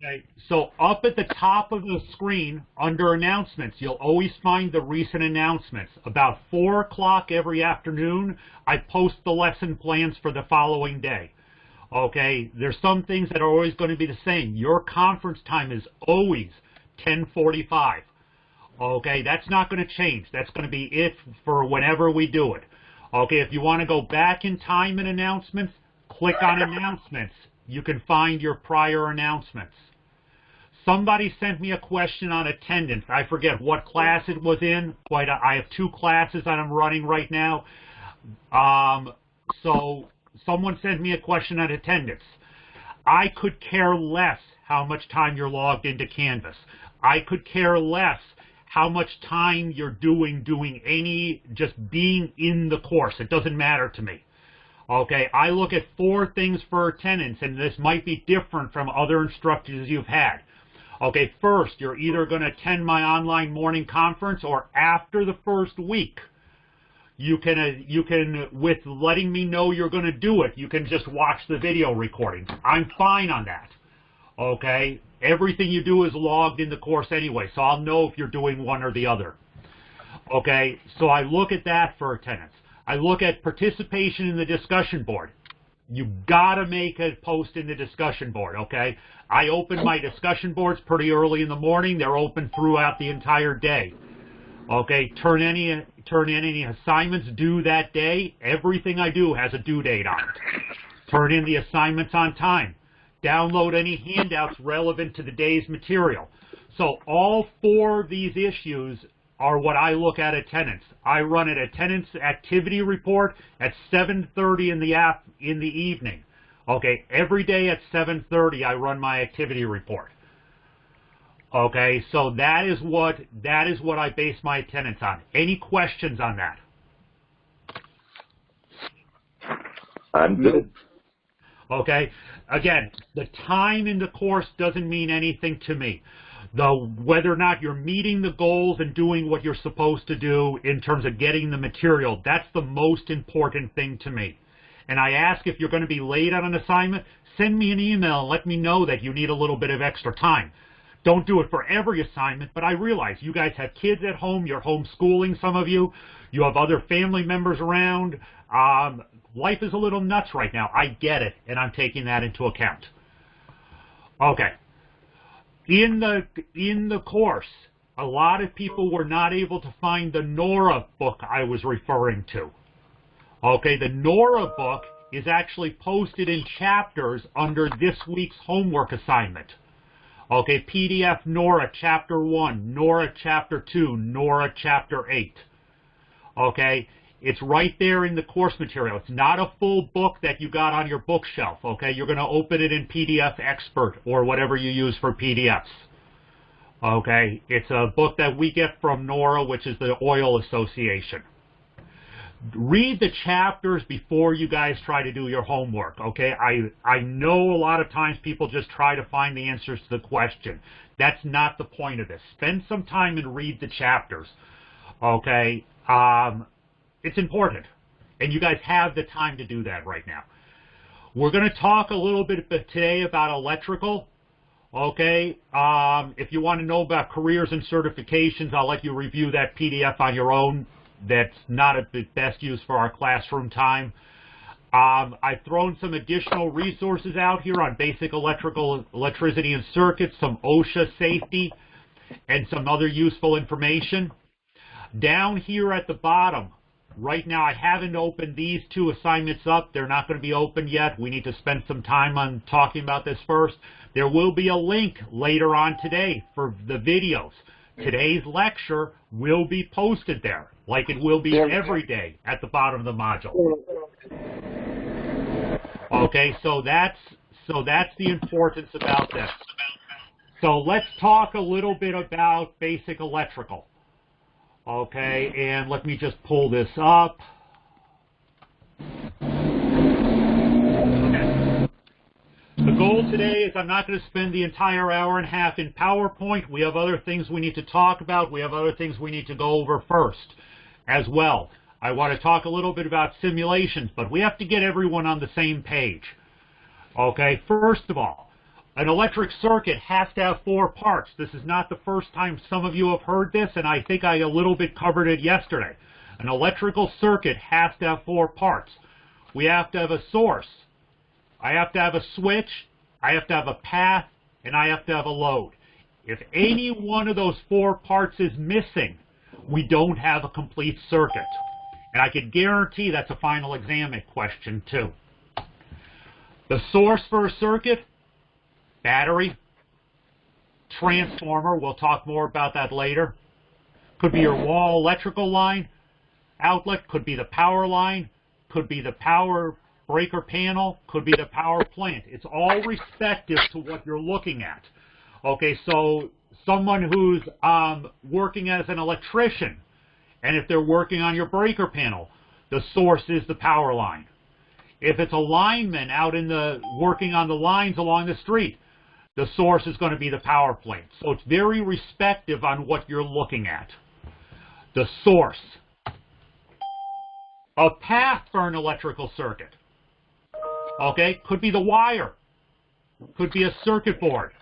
Okay, so up at the top of the screen under announcements, you'll always find the recent announcements. About 4 o'clock every afternoon, I post the lesson plans for the following day. Okay, there's some things that are always going to be the same. Your conference time is always 10:45. Okay, that's not going to change. That's going to be it for whenever we do it. Okay, if you want to go back in time in announcements, click on announcements. You can find your prior announcements. Somebody sent me a question on attendance. I forget what class it was in. I have 2 classes that I'm running right now. So someone sent me a question on attendance. I could care less how much time you're logged into Canvas. I could care less how much time you're just being in the course. It doesn't matter to me. Okay, I look at 4 things for attendance, and this might be different from other instructors you've had. Okay, first, you're either going to attend my online morning conference, or after the first week, you can, with letting me know you're going to do it, you can just watch the video recording. I'm fine on that. Okay, everything you do is logged in the course anyway, so I'll know if you're doing one or the other. Okay, so I look at that for attendance. I look at participation in the discussion board. You've got to make a post in the discussion board, okay? I open my discussion boards pretty early in the morning. They're open throughout the entire day. Okay, turn in any assignments due that day. Everything I do has a due date on it. Turn in the assignments on time. Download any handouts relevant to the day's material. So all 4 of these issues are what I look at attendance. I run an attendance activity report at 7:30 in the evening. Okay, every day at 7:30 I run my activity report. Okay, so that is what I base my attendance on. Any questions on that? I'm good. Okay, again, the time in the course doesn't mean anything to me. Whether or not you're meeting the goals and doing what you're supposed to do in terms of getting the material, that's the most important thing to me. And I ask, if you're going to be late on an assignment, send me an email and let me know that you need a little bit of extra time. Don't do it for every assignment, but I realize you guys have kids at home, you're homeschooling, some of you have other family members around. Life is a little nuts right now. I get it, and I'm taking that into account. Okay. In the course, a lot of people were not able to find the Nora book I was referring to. Okay, the Nora book is actually posted in chapters under this week's homework assignment. Okay, PDF Nora Chapter 1, Nora Chapter 2, Nora Chapter 8. Okay, it's right there in the course material. It's not a full book that you got on your bookshelf, okay? You're going to open it in PDF Expert or whatever you use for PDFs. Okay, it's a book that we get from NORA, which is the Oil Association. Read the chapters before you guys try to do your homework, okay? I know a lot of times people just try to find the answers to the question. That's not the point of this. Spend some time and read the chapters, okay? It's important, and you guys have the time to do that right now. We're going to talk a little bit today about electrical, okay? If you want to know about careers and certifications, I'll let you review that PDF on your own. That's not the best use for our classroom time. I've thrown some additional resources out here on basic electricity and circuits, some OSHA safety, and some other useful information. Down here at the bottom, right now I haven't opened these 2 assignments up. They're not going to be open yet. We need to spend some time on talking about this first. There will be a link later on today for the videos. Today's lecture will be posted there, like it will be every day at the bottom of the module. Okay, so that's the importance about this. So let's talk a little bit about basic electrical. Okay, and let me just pull this up. Okay. The goal today is I'm not going to spend the entire hour and a half in PowerPoint. We have other things we need to talk about. We have other things we need to go over first as well. I want to talk a little bit about simulations, but we have to get everyone on the same page. Okay, first of all, An electric circuit has to have 4 parts. This is not the first time some of you have heard this, and I think I a little bit covered it yesterday. An electrical circuit has to have 4 parts. We have to have a source. I have to have a switch. I have to have a path, and I have to have a load. If any one of those 4 parts is missing, we don't have a complete circuit. And I can guarantee that's a final exam question too. The source for a circuit: battery, transformer, we'll talk more about that later. Could be your wall electrical line, outlet, could be the power line, could be the power breaker panel, could be the power plant. It's all respective to what you're looking at. Okay, so someone who's working as an electrician, and if they're working on your breaker panel, the source is the power line. If it's a lineman out in the working on the lines along the street, the source is going to be the power plant. So it's very respective on what you're looking at. The source. A path for an electrical circuit. Okay, could be the wire. Could be a circuit board.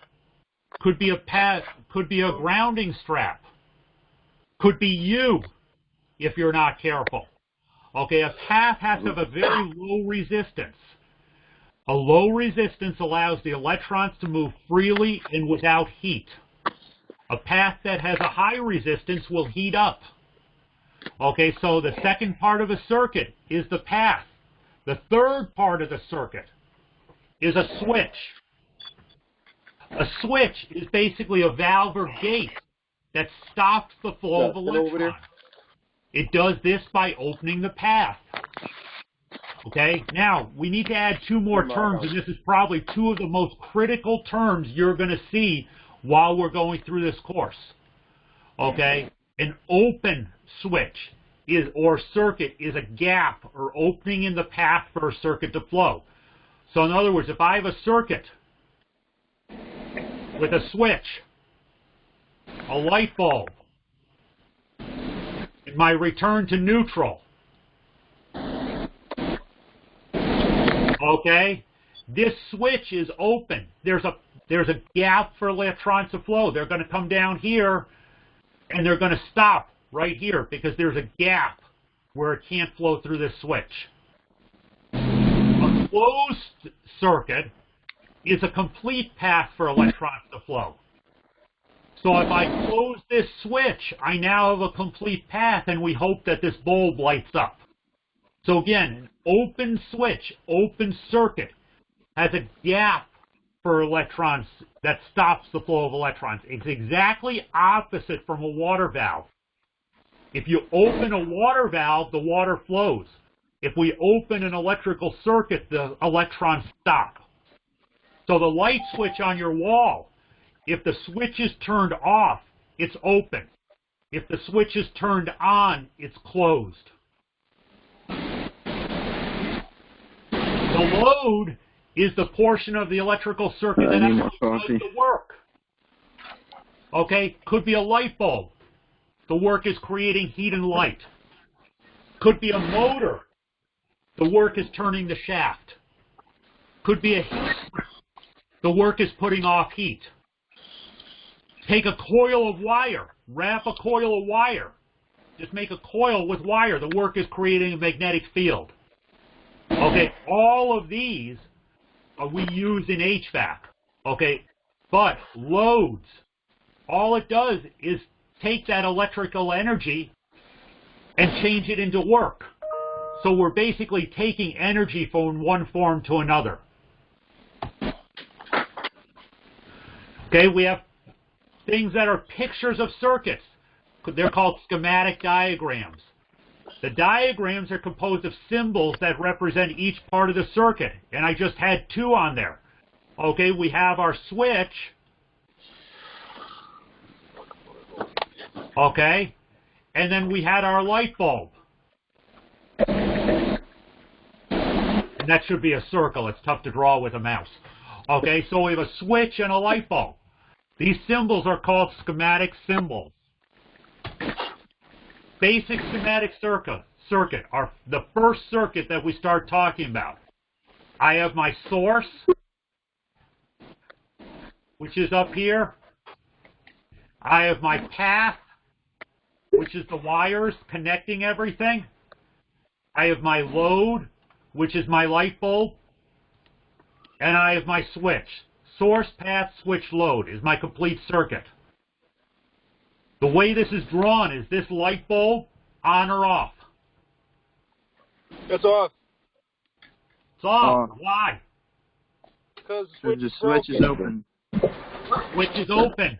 Could be a path. Could be a grounding strap. Could be you, if you're not careful. Okay, a path has to have a very low resistance. A low resistance allows the electrons to move freely and without heat. A path that has a high resistance will heat up. Okay, so the second part of a circuit is the path. The third part of the circuit is a switch. A switch is basically a valve or gate that stops the flow of electrons. It does this by opening the path. Okay, now we need to add 2 more terms, and this is probably 2 of the most critical terms you're going to see while we're going through this course. Okay, an open switch is or circuit is a gap or opening in the path for a circuit to flow. So in other words, if I have a circuit with a switch, a light bulb, and my return to neutral, okay, this switch is open. There's a gap for electrons to flow. They're going to come down here, and they're going to stop right here because there's a gap where it can't flow through this switch. A closed circuit is a complete path for electrons to flow. So if I close this switch, I now have a complete path, and we hope that this bulb lights up. So again, an open switch, open circuit, has a gap for electrons that stops the flow of electrons. It's exactly opposite from a water valve. If you open a water valve, the water flows. If we open an electrical circuit, the electrons stop. So the light switch on your wall, if the switch is turned off, it's open. If the switch is turned on, it's closed. The load is the portion of the electrical circuit that actually does the work. Okay, could be a light bulb. The work is creating heat and light. Could be a motor. The work is turning the shaft. Could be a heat. The work is putting off heat. Take a coil of wire. Wrap a coil of wire. Just make a coil with wire. The work is creating a magnetic field. Okay, all of these we use in HVAC. Okay, but loads, all it does is take that electrical energy and change it into work. So we're basically taking energy from one form to another. Okay, we have things that are pictures of circuits. They're called schematic diagrams. The diagrams are composed of symbols that represent each part of the circuit, and I just had 2 on there. Okay, we have our switch. Okay, and then we had our light bulb. And that should be a circle. It's tough to draw with a mouse. Okay, so we have a switch and a light bulb. These symbols are called schematic symbols. Basic schematic circuit are the first circuit that we start talking about. I have my source. which is up here. I have my path, which is the wires connecting everything. I have my load, which is my light bulb. And I have my switch. Source, path, switch, load is my complete circuit. The way this is drawn is this light bulb on or off? It's off. It's off. Why? Because the switch is open. Switch is open.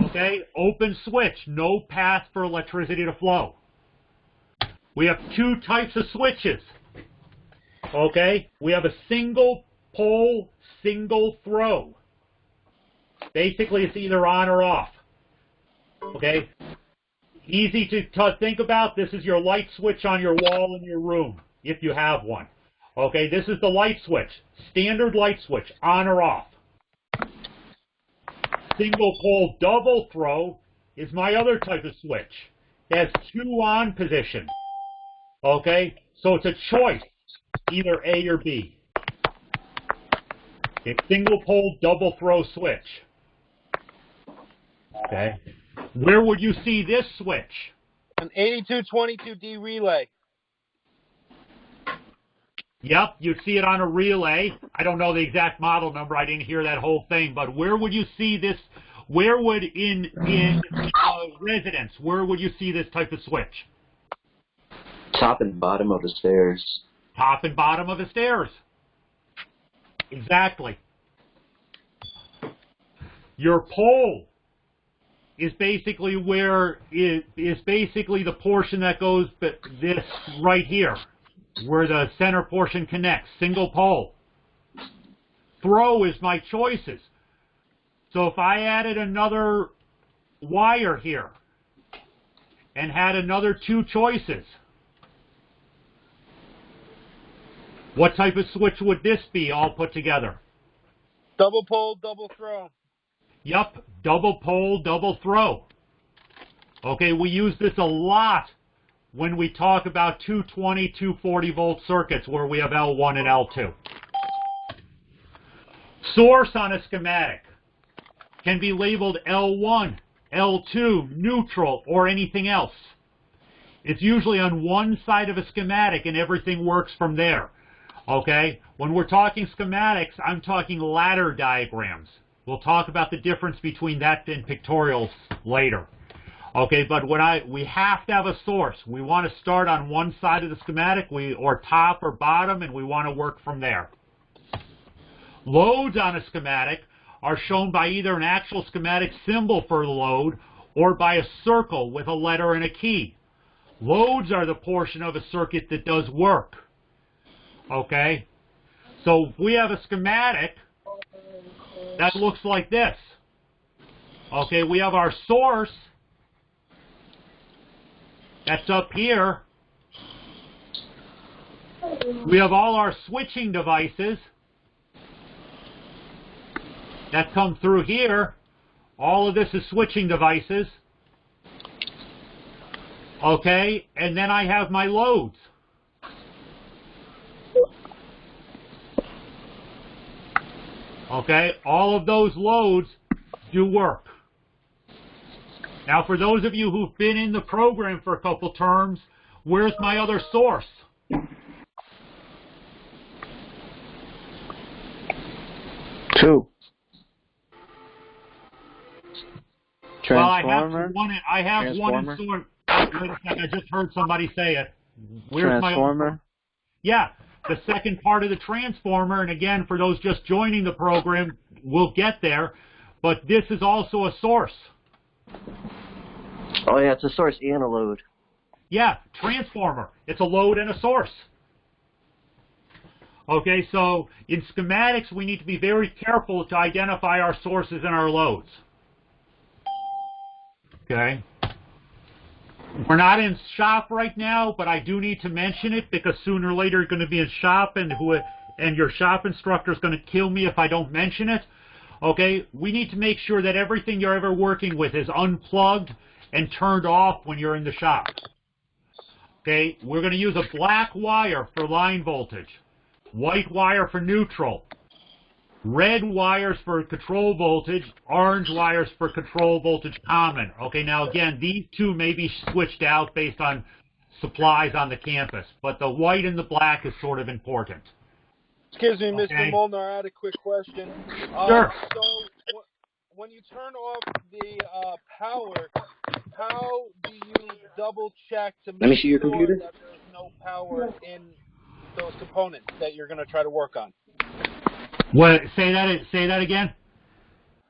Okay, open switch, no path for electricity to flow. We have two types of switches. Okay, we have a single pole, single throw. Basically, it's either on or off. Okay, easy to think about. This is your light switch on your wall in your room, if you have one. Okay, this is the light switch, standard light switch, on or off. Single pole double throw is my other type of switch. It has two on positions. Okay, so it's a choice, either A or B. A single pole double throw switch. Okay, where would you see this switch? An 8222D relay. Yep, you'd see it on a relay. I don't know the exact model number. I didn't hear that whole thing. But where would you see this? Where would in residence? Where would you see this type of switch? Top and bottom of the stairs. Top and bottom of the stairs. Exactly. Your pole is basically where is basically the portion that goes this right here, where the center portion connects. Single pole. Throw is my choices. So if I added another wire here and had another two choices, what type of switch would this be all put together? Double pole, double throw. Yep, double pole, double throw. Okay, we use this a lot when we talk about 220, 240 volt circuits where we have L1 and L2. Source on a schematic can be labeled L1, L2, neutral, or anything else. It's usually on one side of a schematic and everything works from there. Okay, when we're talking schematics, I'm talking ladder diagrams. We'll talk about the difference between that and pictorials later. Okay, but we have to have a source. We want to start on one side of the schematic, or top or bottom, and we want to work from there. Loads on a schematic are shown by either an actual schematic symbol for the load or by a circle with a letter and a key. Loads are the portion of a circuit that does work. Okay, so if we have a schematic that looks like this. Okay, we have our source that's up here. We have all our switching devices that come through here. All of this is switching devices. Okay, and then I have my loads. Okay, all of those loads do work. Now, for those of you who've been in the program for a couple terms, where's my other source? Two. Transformer. Well, I have one in source. Wait a second, I just heard somebody say it. Where's transformer? my yeah, the second part of the transformer, and again, for those just joining the program, we'll get there, but this is also a source. Oh yeah, it's a source and a load. Yeah, transformer. It's a load and a source. Okay, so in schematics, we need to be very careful to identify our sources and our loads. Okay. We're not in shop right now, but I do need to mention it because sooner or later you're going to be in shop, and your shop instructor is going to kill me if I don't mention it. Okay, we need to make sure that everything you're ever working with is unplugged and turned off when you're in the shop. Okay, we're going to use a black wire for line voltage, white wire for neutral, Red wires for control voltage, orange wires for control voltage common. Okay, now again, these two may be switched out based on supplies on the campus, but the white and the black is sort of important. Excuse me, Okay. Mr. Molnar, I had a quick question. Sure. So, when you turn off the power, how do you double check to make Let me see your sure computer. that there's no power in those components that you're going to try to work on? What? Say that again.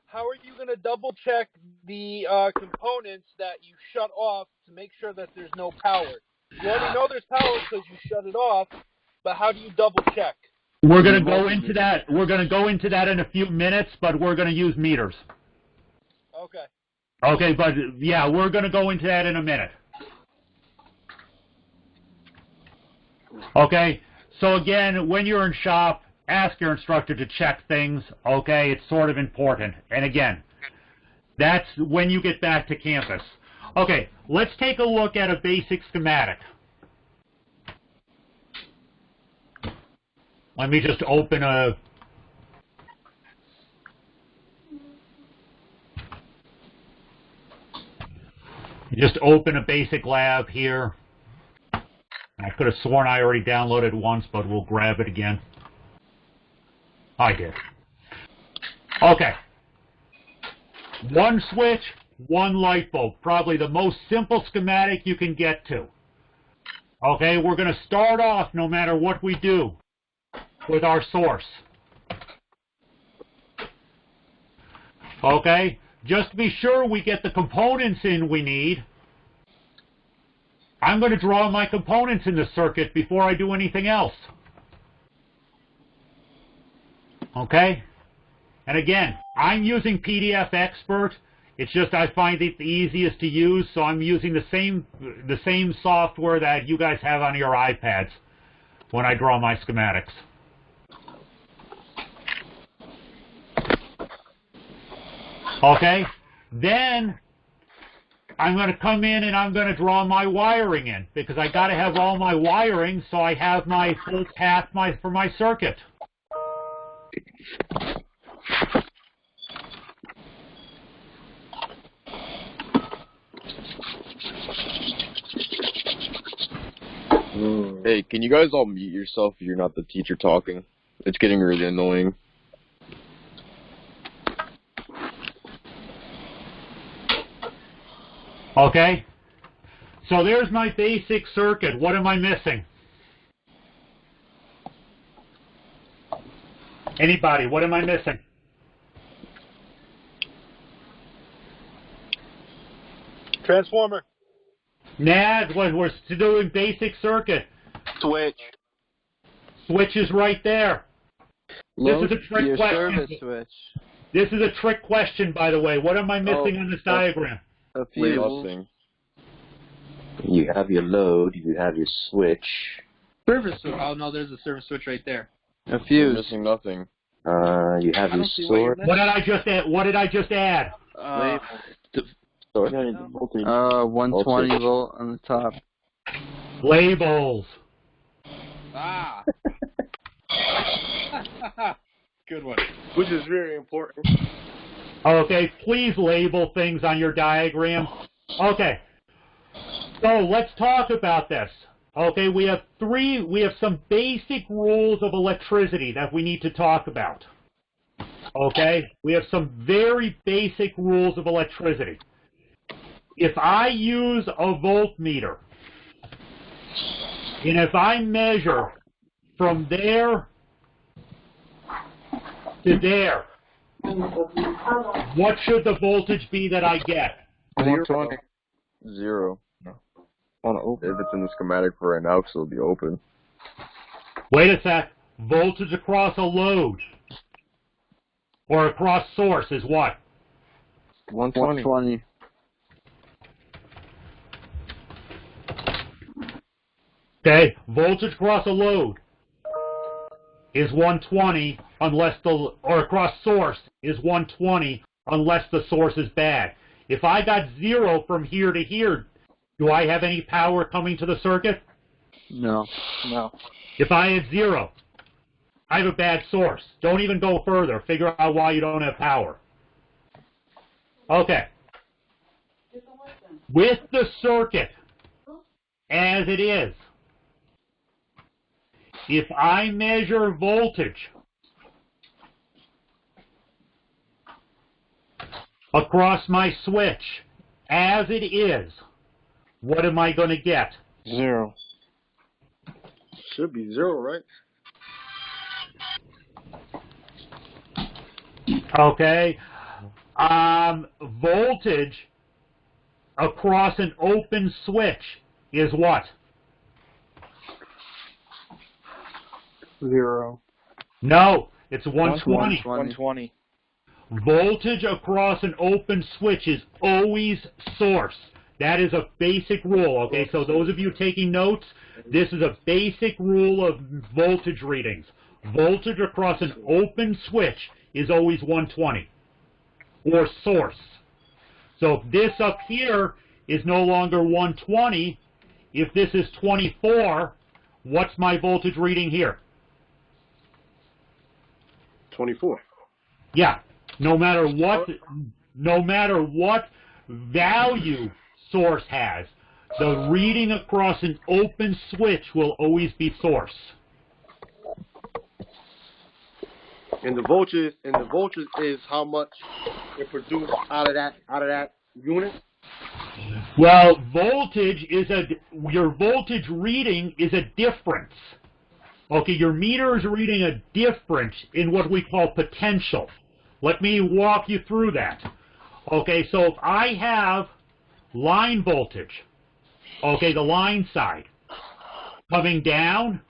How are you going to double check the components that you shut off to make sure that there's no power? You already know there's power because you shut it off, but how do you double check? We're going to go into that. We're going to go into that in a few minutes, but we're going to use meters. Okay. Okay, but yeah, we're going to go into that in a minute. Okay, so again, when you're in shop, ask your instructor to check things. Okay, it's sort of important. And again, that's when you get back to campus. Okay, let's take a look at a basic schematic. Let me just open a... Just open a basic lab here. I could have sworn I already downloaded once, but we'll grab it again. I did. Okay. One switch, one light bulb. Probably the most simple schematic you can get to. Okay, we're going to start off, no matter what we do, with our source. Okay, just to be sure we get the components in we need, I'm going to draw my components in the circuit before I do anything else. Okay? And again, I'm using PDF Expert. It's just I find it the easiest to use, so I'm using the same software that you guys have on your iPads when I draw my schematics. Okay? Then I'm going to come in and I'm going to draw my wiring in, because I got to have all my wiring so I have my full path for my circuit. Hey, can you guys all mute yourself if you're not the teacher talking? It's getting really annoying. Okay? So there's my basic circuit. What am I missing? Anybody, what am I missing? Transformer. Nad, we're doing basic circuit. Switch. Switch is right there. This is a trick question. Service switch. This is a trick question, by the way. What am I missing on this diagram? A fuse. Nothing. You have your load, you have your switch. Service switch. Oh no, there's a service switch right there. A You're fuse. missing nothing. You have I your don't see what you're source. missing. What did I just add? What did I just add? Source. 120 volt on the top. Labels. Ah. Good one. Which is very important. Okay, please label things on your diagram. Okay. So let's talk about this. Okay, we have some basic rules of electricity that we need to talk about. Okay, we have some very basic rules of electricity. If I use a voltmeter, and if I measure from there to there, what should the voltage be that I get? 120. Zero. If it's in the schematic for right now, because it'll be open. Wait a sec. Voltage across a load or across source is what? 120. Okay, voltage across a load is 120 unless or across source is 120 unless the source is bad. If I got 0 from here to here, do I have any power coming to the circuit? No. If I had 0, I have a bad source. Don't even go further. Figure out why you don't have power. Okay. With the circuit as it is, if I measure voltage across my switch as it is, what am I going to get? 0. Should be 0, right? Okay. Voltage across an open switch is what? 0. No, it's 120. 120. Voltage across an open switch is always source. That is a basic rule, okay? So those of you taking notes, this is a basic rule of voltage readings. Voltage across an open switch is always 120, or source. So if this up here is no longer 120, if this is 24, what's my voltage reading here? 24. Yeah, no matter what value source has, the reading across an open switch will always be source. And the voltage is how much it produced out of that unit. Well, your voltage reading is a difference. Okay, your meter is reading a difference in what we call potential. Let me walk you through that. Okay, so if I have line voltage, okay, the line side, coming down,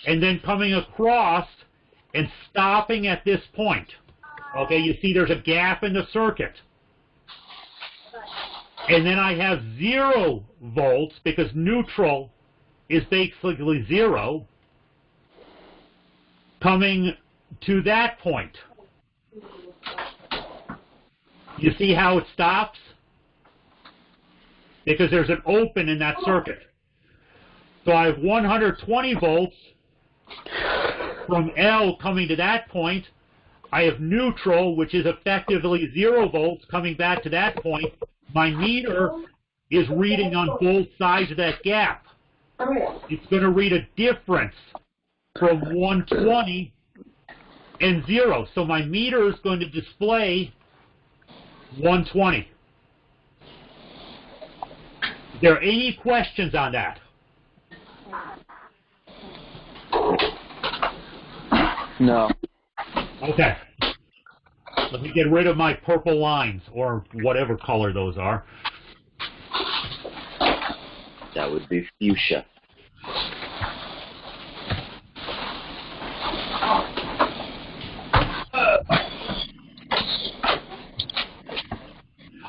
and then coming across and stopping at this point. Okay, you see there's a gap in the circuit. And then I have 0 volts because neutral is basically 0 coming to that point. You see how it stops? Because there's an open in that circuit. So I have 120 volts from L coming to that point. I have neutral, which is effectively 0 volts coming back to that point. My meter is reading on both sides of that gap. It's going to read a difference from 120 and 0. So my meter is going to display 120. Is there any questions on that? No. Okay. Let me get rid of my purple lines, or whatever color those are. That would be fuchsia.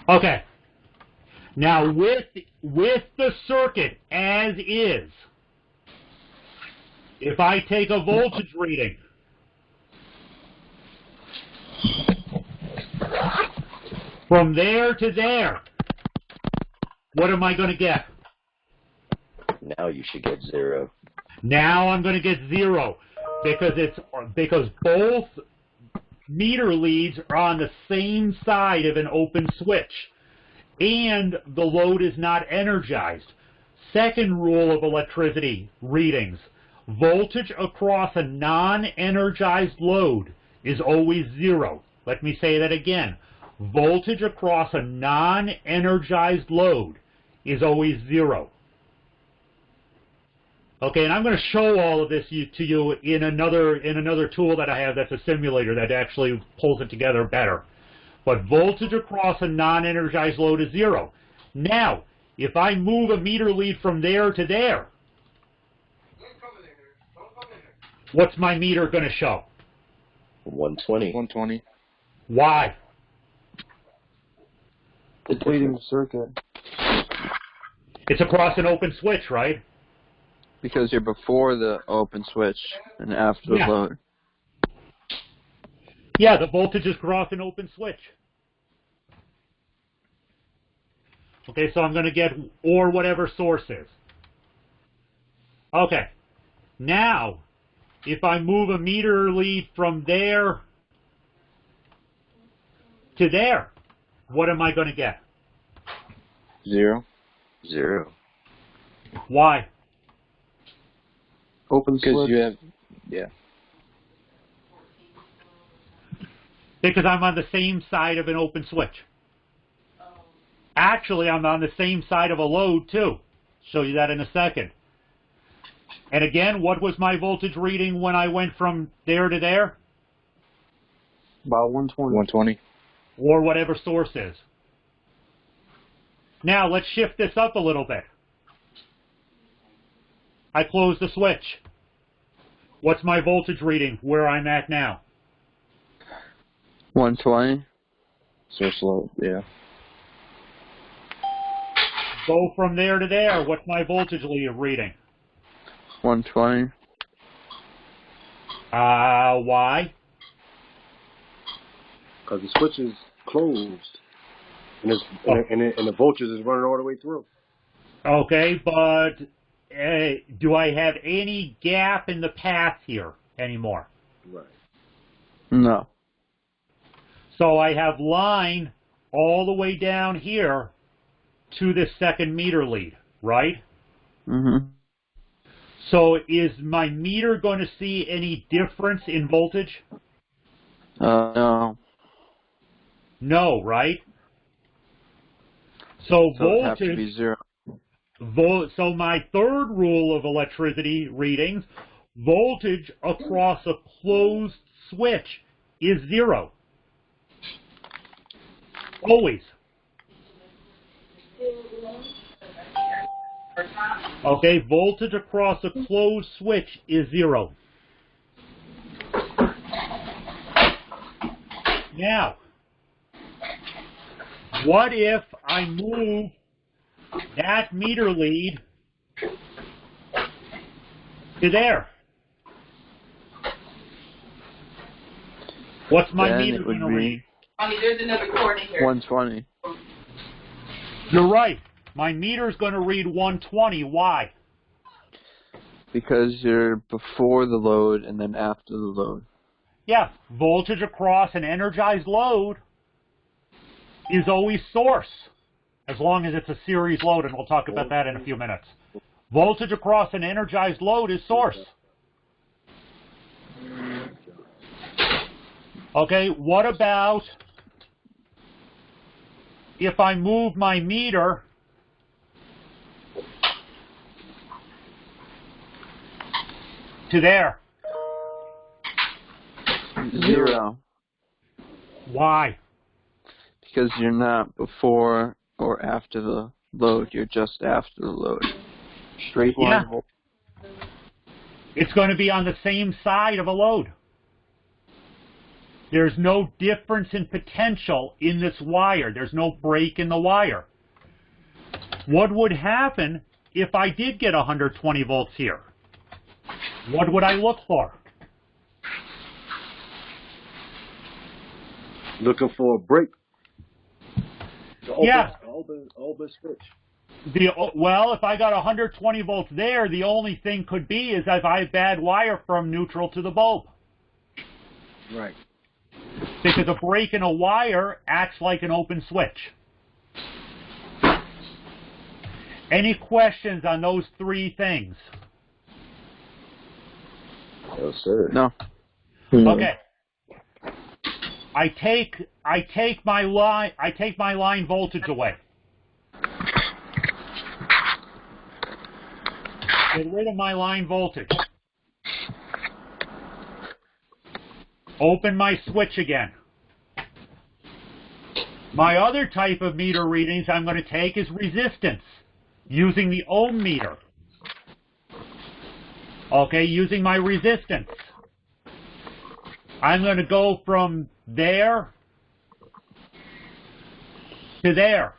Okay. Now, with the circuit as is, if I take a voltage reading, from there to there, what am I going to get? Now you should get 0. Now I'm going to get 0 because both meter leads are on the same side of an open switch, and the load is not energized. Second rule of electricity readings: voltage across a non-energized load is always 0. Let me say that again. Voltage across a non-energized load is always 0. Okay, and I'm going to show all of this to you in another tool that I have that's a simulator that actually pulls it together better. But voltage across a non-energized load is 0. Now, if I move a meter lead from there to there, what's my meter going to show? 120. 120. Why? It's leading the circuit. It's across an open switch, right? Because you're before the open switch and after the load. Yeah, the voltage is across an open switch. Okay, so I'm going to get or whatever source is. Okay, now if I move a meter lead from there to there, what am I going to get? 0. 0. Why? Open Because switch. you have, yeah. Because I'm on the same side of an open switch. Actually, I'm on the same side of a load, too. Show you that in a second. And again, what was my voltage reading when I went from there to there? About 120. 120. Or whatever source is. Now, let's shift this up a little bit. I close the switch. What's my voltage reading where I'm at now? 120. Source load, yeah. Go from there to there. What's my voltage reading? 120. Why? Because the switch is closed. And, and the voltage is running all the way through. Okay, but do I have any gap in the path here anymore? Right. No. So I have line all the way down here to this second meter lead, right? Mm-hmm. So is my meter going to see any difference in voltage? No. No, right? So So it have to be voltage, 0. so my third rule of electricity readings, voltage across a closed switch is 0. Always. Okay, voltage across a closed switch is 0. Now, what if I move that meter lead to there? What's my Then meter it would going to read? be Mommy, there's another cord in here. 120. You're right. My meter's going to read 120. Why? Because you're before the load and then after the load. Yeah, voltage across an energized load is always source, as long as it's a series load, and we'll talk about that in a few minutes. Voltage across an energized load is source. Okay, what about if I move my meter to there? 0. Why? Because you're not before or after the load. You're just after the load. Straight line. Yeah. It's going to be on the same side of a load. There's no difference in potential in this wire. There's no break in the wire. What would happen if I did get 120 volts here? What would I look for? Looking for a break. Yeah. Open switch. Well, if I got 120 volts there, the only thing could be is if I have bad wire from neutral to the bulb. Right. Because a break in a wire acts like an open switch. Any questions on those three things? No, sir. No. Okay. I take my line voltage away. Get rid of my line voltage. Open my switch again. My other type of meter readings I'm going to take is resistance, using the ohm meter. Okay, using my resistance. I'm going to go from there to there.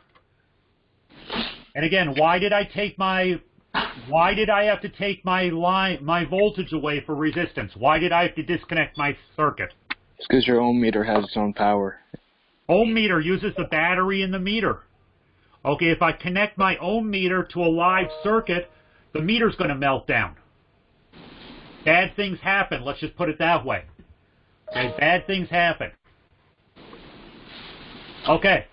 And again, why did I have to take my voltage away for resistance? Why did I have to disconnect my circuit? It's because your ohm meter has its own power. Ohm meter uses the battery in the meter. Okay, if I connect my ohm meter to a live circuit, the meter's going to melt down. Bad things happen. Let's just put it that way. Okay, bad things happen. Okay.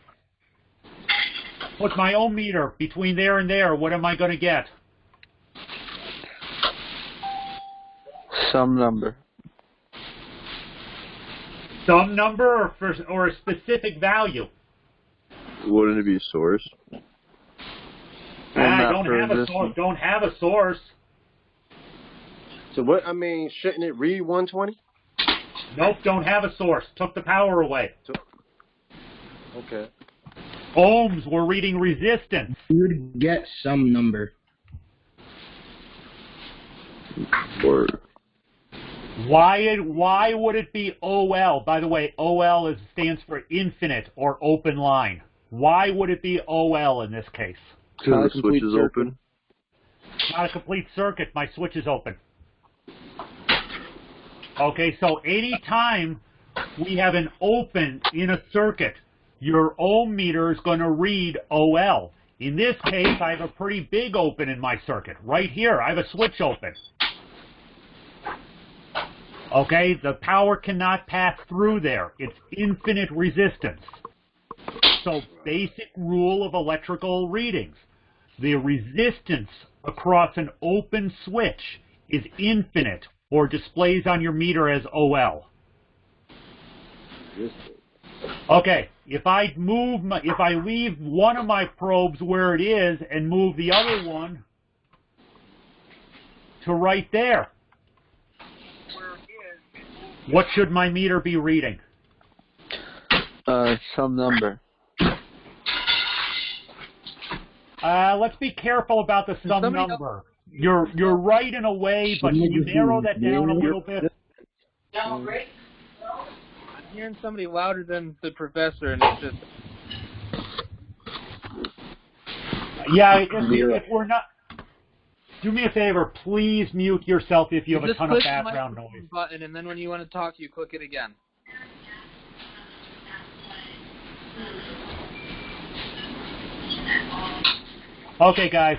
Put my ohm meter between there and there. What am I going to get? Some number. Some number or a specific value? Wouldn't it be a source? I don't have a source. Don't have a source. So what? I mean, shouldn't it read 120? Nope, don't have a source. Took the power away. Okay. Ohms, we're reading resistance. You would get some number. Word. Why would it be OL? By the way, OL stands for infinite or open line. Why would it be OL in this case? Because the switch is open. Not a complete circuit. My switch is open. Okay, so anytime we have an open in a circuit, your ohm meter is going to read OL. In this case, I have a pretty big open in my circuit. Right here, I have a switch open. Okay, the power cannot pass through there. It's infinite resistance. So, basic rule of electrical readings. The resistance across an open switch is infinite or displays on your meter as OL. Okay, if I leave one of my probes where it is and move the other one to right there, what should my meter be reading? Some number. Let's be careful about the some number. You're right in a way, but can you narrow that down a little bit? No, great. I'm hearing somebody louder than the professor, and it's just... Yeah, if we're not... Do me a favor, please mute yourself if you have a ton of background noise. Just push the button, and then when you want to talk, you click it again. Okay, guys,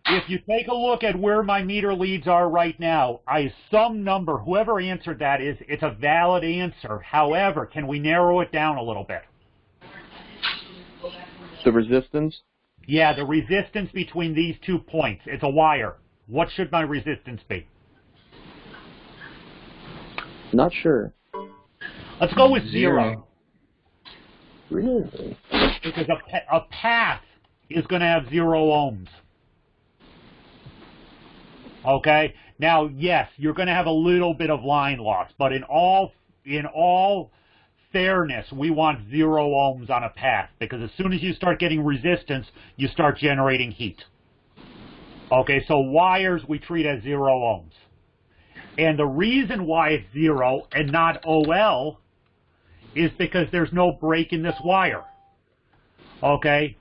if you take a look at where my meter leads are right now, some number, whoever answered that it's a valid answer. However, can we narrow it down a little bit? The resistance? Yeah, the resistance between these 2 points. It's a wire. What should my resistance be? Not sure. Let's go with 0. Really? Because a path is going to have 0 ohms. Okay? Now, yes, you're going to have a little bit of line loss, but in all fairness, we want 0 ohms on a path, because as soon as you start getting resistance, you start generating heat. Okay, so wires we treat as 0 ohms. And the reason why it's 0 and not OL is because there's no break in this wire. Okay?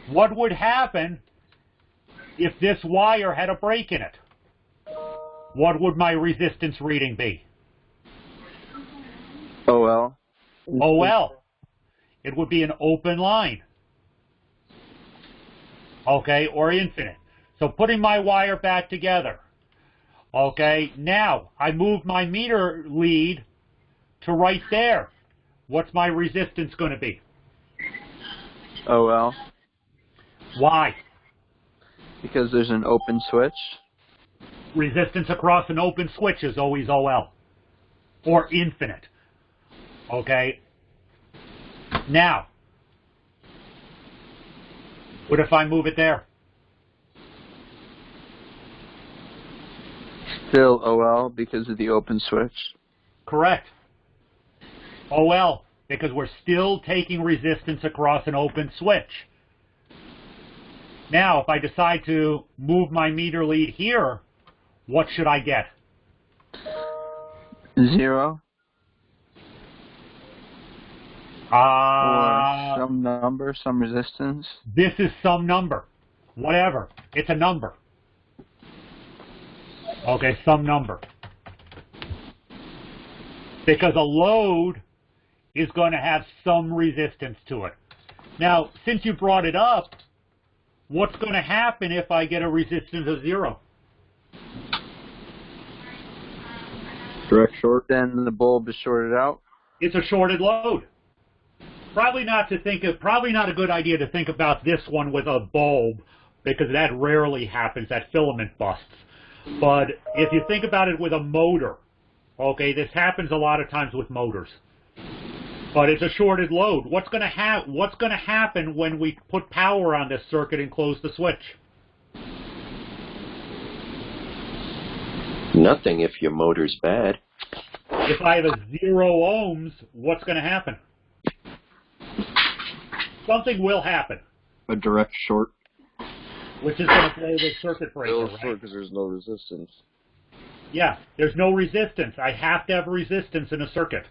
What would happen if this wire had a break in it? What would my resistance reading be? OL. OL. It would be an open line. Okay, or infinite. So putting my wire back together. Okay, now I move my meter lead to right there. What's my resistance going to be? OL. Why? Because there's an open switch. Resistance across an open switch is always OL. Or infinite. Okay? Now, what if I move it there? Still OL because of the open switch. Correct. OL, because we're still taking resistance across an open switch. Now, if I decide to move my meter lead here, what should I get? 0. Or some number, some resistance. This is some number. Whatever. It's a number. Okay, some number. Because a load is going to have some resistance to it. Now, since you brought it up, what's going to happen if I get a resistance of 0? Direct short. Then the bulb is shorted out. It's a shorted load. Probably not a good idea to think about this one with a bulb, because that rarely happens, that filament busts. But if you think about it with a motor, okay, this happens a lot of times with motors. But it's a shorted load. What's going to happen when we put power on this circuit and close the switch? Nothing if your motor's bad. If I have a 0 ohms, what's going to happen? Something will happen. A direct short. Which is going to blow the circuit breaker, Direct right? short because there's no resistance. Yeah, there's no resistance. I have to have resistance in a circuit.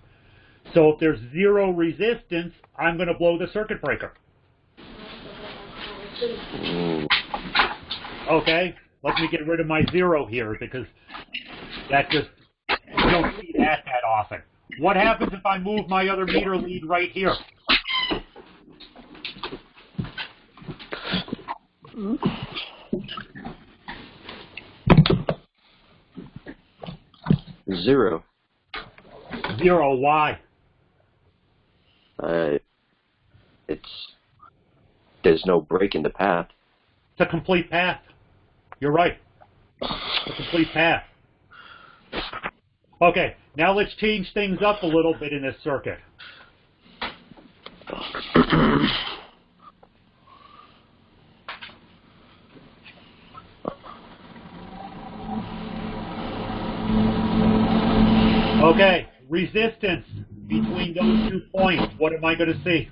So if there's 0 resistance, I'm going to blow the circuit breaker. Okay, let me get rid of my 0 here, because that just, you don't see that often. What happens if I move my other meter lead right here? Zero. 0, why? There's no break in the path. It's a complete path. You're right. It's a complete path. Okay, now let's change things up a little bit in this circuit. Okay, resistance between those 2 points. What am I going to see?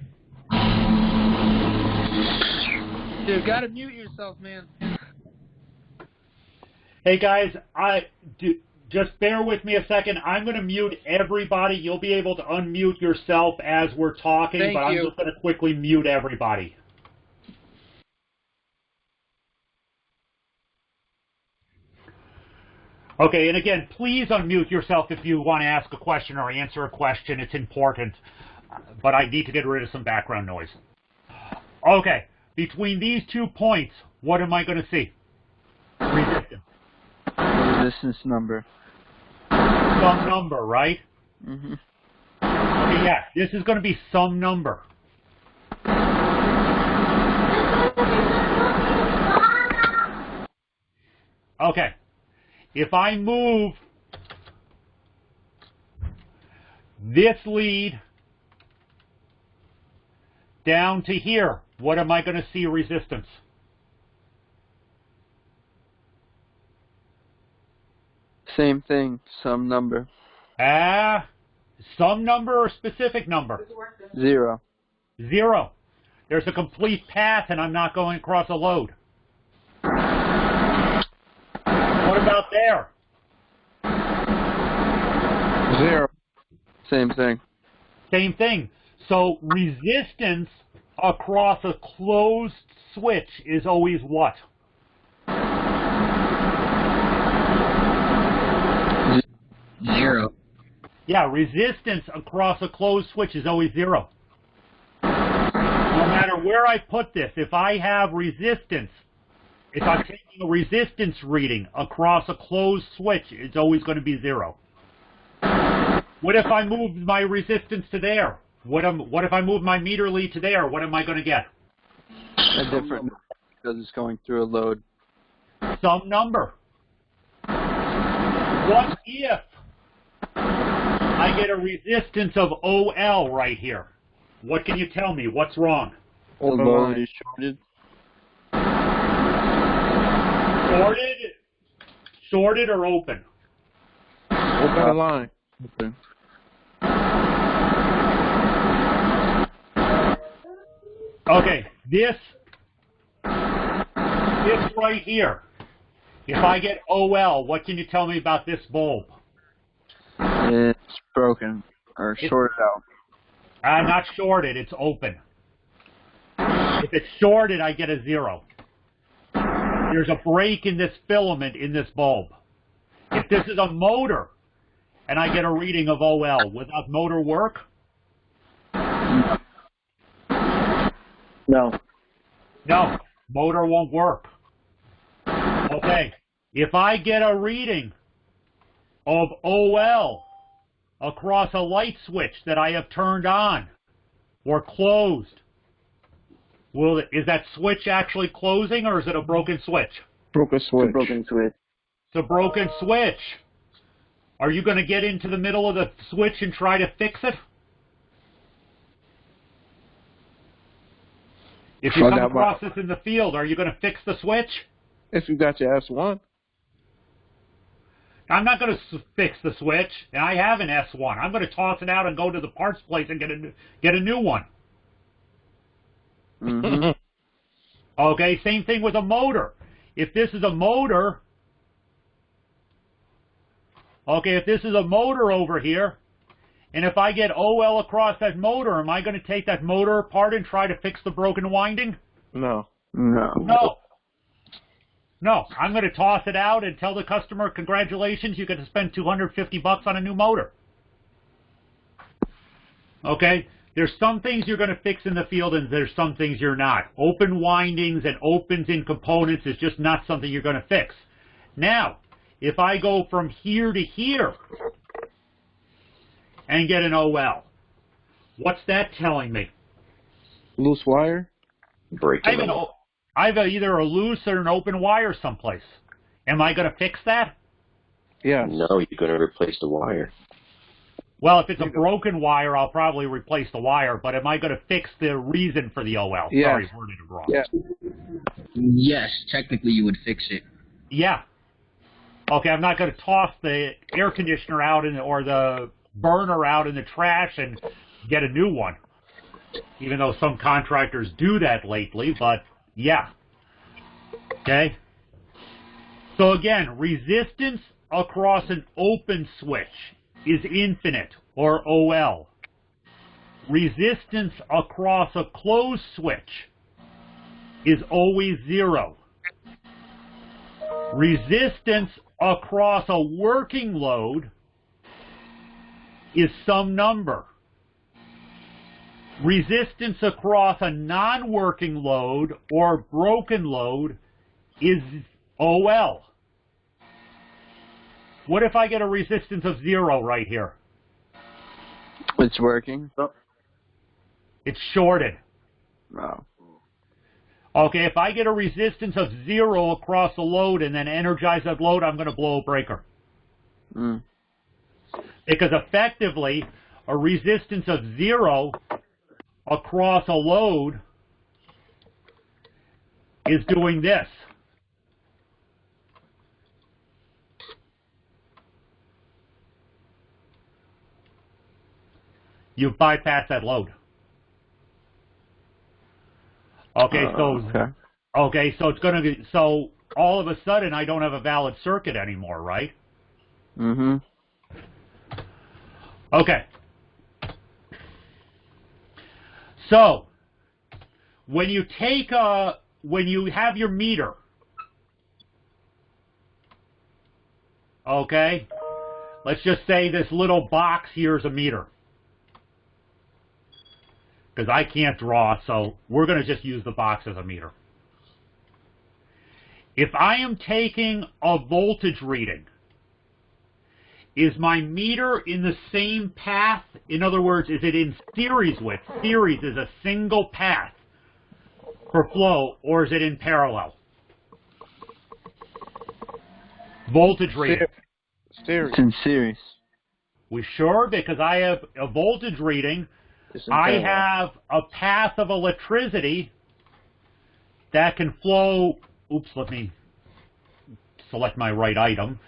Dude, gotta mute yourself, man. Hey guys, just bear with me a second. I'm going to mute everybody. You'll be able to unmute yourself as we're talking, Thank but I'm you. just going to quickly mute everybody. Okay, and again, please unmute yourself if you want to ask a question or answer a question. It's important, but I need to get rid of some background noise. Okay, between these 2 points, what am I going to see? Resistance. Resistance number. Some number, right? Mm-hmm. Okay, yeah, this is going to be some number. Okay, if I move this lead down to here, what am I going to see resistance? Same thing, some number. Some number or specific number? 0. 0. There's a complete path and I'm not going across a load. What about there? 0. Same thing. Same thing. So resistance across a closed switch is always what? 0. Yeah, resistance across a closed switch is always 0. No matter where I put this, if I have resistance, if I'm taking a resistance reading across a closed switch, it's always going to be 0. What if I move my resistance to there? What if I move my meter lead to there? What am I going to get? A different number because it's going through a load. Some number. What if I get a resistance of OL right here? What can you tell me? What's wrong? The load is shorted. Shorted or open? Open line. Open. Okay, this right here. If I get OL, what can you tell me about this bulb? It's broken or shorted out. Not shorted, it's open. If it's shorted, I get a 0. There's a break in this filament in this bulb. If this is a motor, and I get a reading of OL, would that motor work? No. No, motor won't work. Okay, if I get a reading of OL across a light switch that I have turned on or closed, is that switch actually closing, or is it a broken switch? Broken switch. Broken switch. It's a broken switch. Are you going to get into the middle of the switch and try to fix it? If you come across this in the field, are you going to fix the switch? If you got your S1. I'm not going to fix the switch, and I have an S1. I'm going to toss it out and go to the parts place and get a new one. Mm-hmm. Okay, same thing with a motor. If this is a motor, over here, and if I get OL across that motor, am I going to take that motor apart and try to fix the broken winding? No. No, I'm going to toss it out and tell the customer, congratulations, you get to spend $250 on a new motor. Okay? There's some things you're going to fix in the field, and there's some things you're not. Open windings and opens in components is just not something you're going to fix. Now, if I go from here to here and get an OL, what's that telling me? Loose wire? Breaking. I have either a loose or an open wire someplace. Am I going to fix that? Yeah. No, you're going to replace the wire. Well, if it's a broken wire, I'll probably replace the wire, but am I going to fix the reason for the OL? Yeah. Sorry, worded it wrong. Yeah. Yes, technically you would fix it. Yeah. Okay, I'm not going to toss the air conditioner out or the burner out in the trash and get a new one, even though some contractors do that lately, but yeah. Okay? So again, resistance across an open switch is infinite, or OL. Resistance across a closed switch is always 0. Resistance across a working load is some number. Resistance across a non-working load or broken load is OL. What if I get a resistance of 0 right here? It's working. It's shorted. No. Okay, if I get a resistance of 0 across the load and then energize that load, I'm going to blow a breaker. Mm. Because effectively, a resistance of 0 across a load is doing this. You bypass that load. Okay, so it's going to be, so all of a sudden I don't have a valid circuit anymore, right? Mm-hmm. Okay. So when you have your meter, okay, let's just say this little box here is a meter. Because I can't draw, so we're going to just use the box as a meter. If I am taking a voltage reading, is my meter in the same path? In other words, is it in series with? Series is a single path for flow, or is it in parallel? Voltage reading. Series. It's in series. We sure? Because I have a voltage reading. I have a path of electricity that can flow, oops, let me select my right item.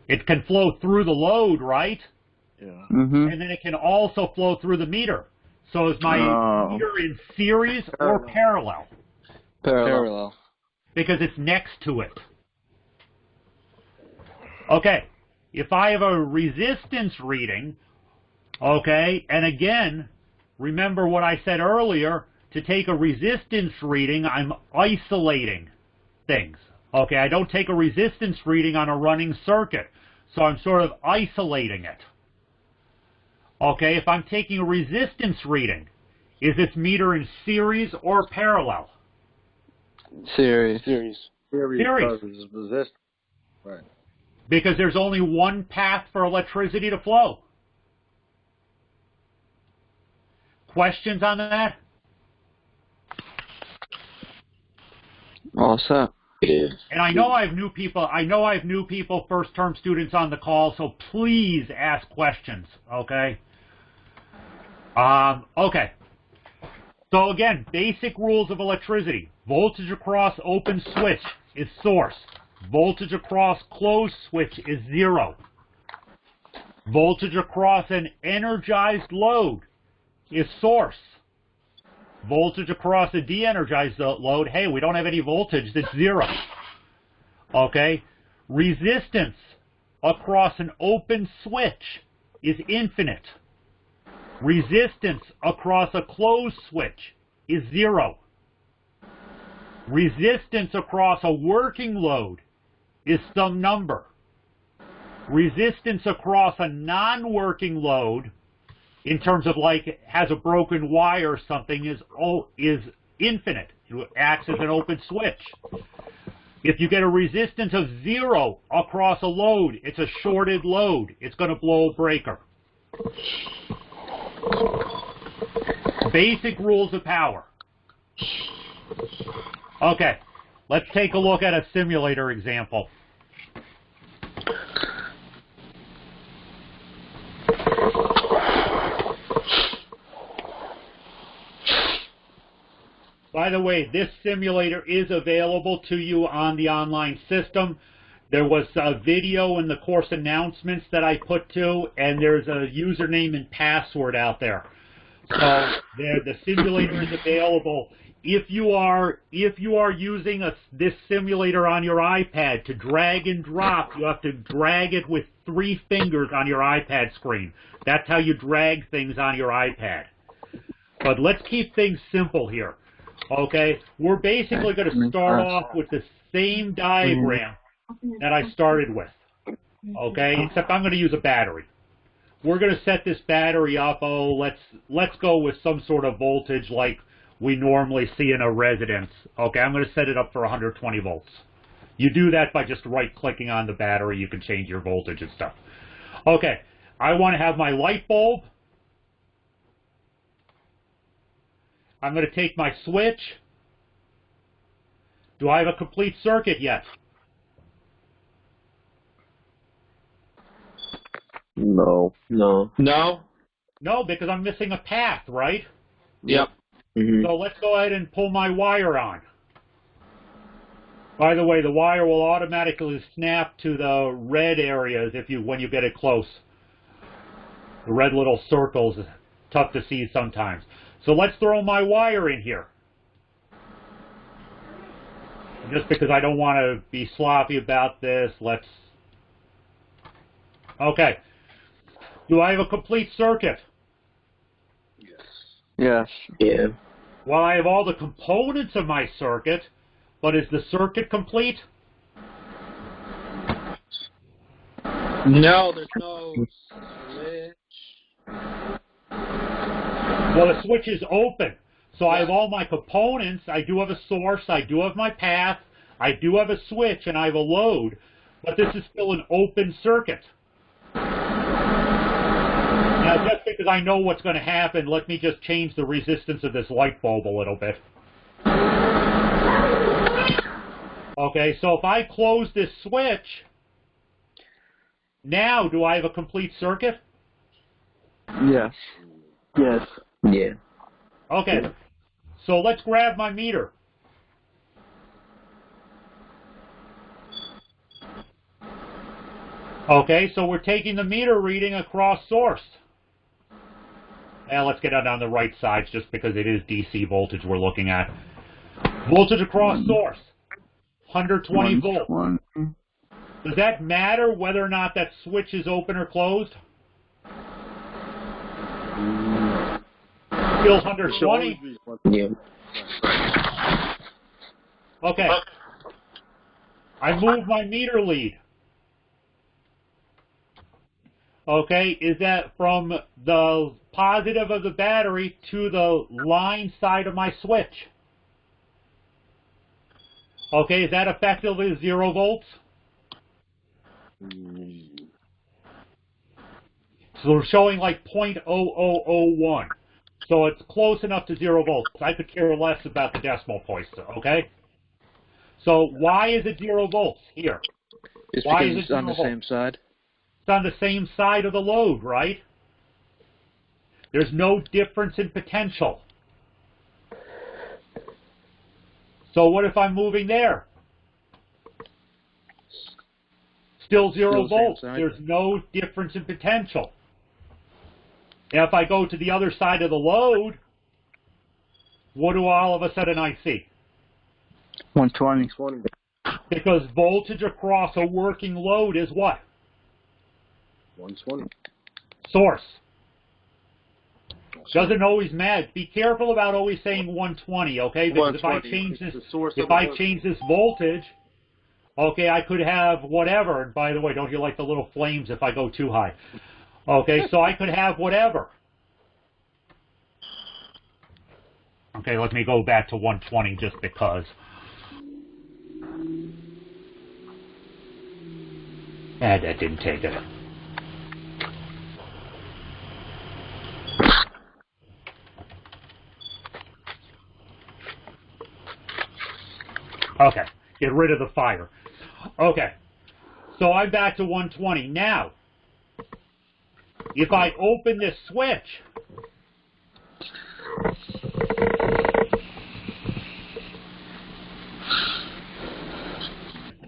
It can flow through the load, right? Yeah. Mm-hmm. And then it can also flow through the meter. So is my meter in series or parallel? Parallel. Because it's next to it. Okay, if I have a resistance reading, okay, and again, remember what I said earlier, to take a resistance reading, I'm isolating things. Okay, I don't take a resistance reading on a running circuit, so I'm sort of isolating it. Okay, if I'm taking a resistance reading, is this meter in series or parallel? Series. Series. Series. Resistance. Right. Because there's only one path for electricity to flow. Questions on that? All set. And I know I have new people, first-term students on the call, so please ask questions, okay? Okay. So again, basic rules of electricity. Voltage across open switch is source. Voltage across closed switch is 0. Voltage across an energized load is source. Voltage across a de-energized load, hey, we don't have any voltage, that's 0. Okay? Resistance across an open switch is infinite. Resistance across a closed switch is 0. Resistance across a working load is some number. Resistance across a non-working load, in terms of like has a broken wire or something, is infinite. It acts as an open switch. If you get a resistance of 0 across a load, it's a shorted load. It's going to blow a breaker. Basic rules of power. Okay, let's take a look at a simulator example. By the way, this simulator is available to you on the online system. There was a video in the course announcements that I put to, and there's a username and password out there. So the simulator is available. If you are using this simulator on your iPad to drag and drop, you have to drag it with 3 fingers on your iPad screen. That's how you drag things on your iPad. But let's keep things simple here. Okay, we're basically going to start off with the same diagram that I started with. Okay, except I'm going to use a battery. We're going to set this battery up. Oh, let's go with some sort of voltage like we normally see in a residence. Okay, I'm going to set it up for 120 volts. You do that by just right-clicking on the battery. You can change your voltage and stuff. Okay, I want to have my light bulb. I'm going to take my switch. Do I have a complete circuit yet? No. No, No, because I'm missing a path, right? yep. Mm-hmm. So let's go ahead and pull my wire on. By the way, the wire will automatically snap to the red areas when you get it close. The red little circles, tough to see sometimes. So let's throw my wire in here. Just because I don't want to be sloppy about this, let's... Okay. Do I have a complete circuit? Yes. Yeah. Well, I have all the components of my circuit, but is the circuit complete? No, there's no switch. Well, the switch is open. So I have all my components. I do have a source. I do have my path. I do have a switch, and I have a load. But this is still an open circuit. Now, just because I know what's going to happen, let me just change the resistance of this light bulb a little bit. Okay, so if I close this switch, now do I have a complete circuit? Yes. Yes. Yeah. Okay, so let's grab my meter. Okay, so we're taking the meter reading across source. And let's get it on the right side just because it is DC voltage we're looking at. Voltage across source, 120 volts. Does that matter whether or not that switch is open or closed? Still 120? Yeah. Okay. I move my meter lead. Okay, is that from the positive of the battery to the line side of my switch? Okay, is that effectively 0 volts? So we're showing like 0.0001. So it's close enough to 0 volts. I could care less about the decimal points, okay? So why is it 0 volts here? It's Why because is it's it on the 0 same side. It's on the same side of the load, right? There's no difference in potential. So what if I'm moving there? Still 0 volts. There's no difference in potential. Now if I go to the other side of the load, what do all of a sudden I see? 120. Because voltage across a working load is what? 120. Source. Doesn't always matter. Be careful about always saying 120, okay? Because if I change this voltage, okay, I could have whatever. And by the way, don't you like the little flames if I go too high? Okay, so I could have whatever. Okay, let me go back to 120 just because. That didn't take it. Okay, get rid of the fire. Okay, so I'm back to 120. Now, if I open this switch,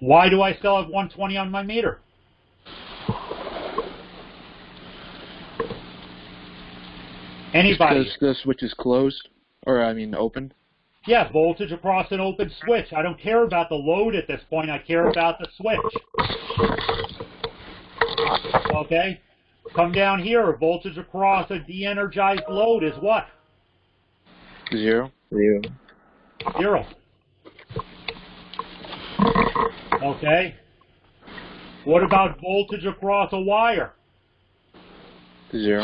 why do I still have 120 on my meter? Anybody? Because the switch is closed, or I mean open. Yeah, voltage across an open switch. I don't care about the load at this point. I care about the switch. Okay? Come down here. Voltage across a de-energized load is what? 0. 0. Okay? What about voltage across a wire? 0.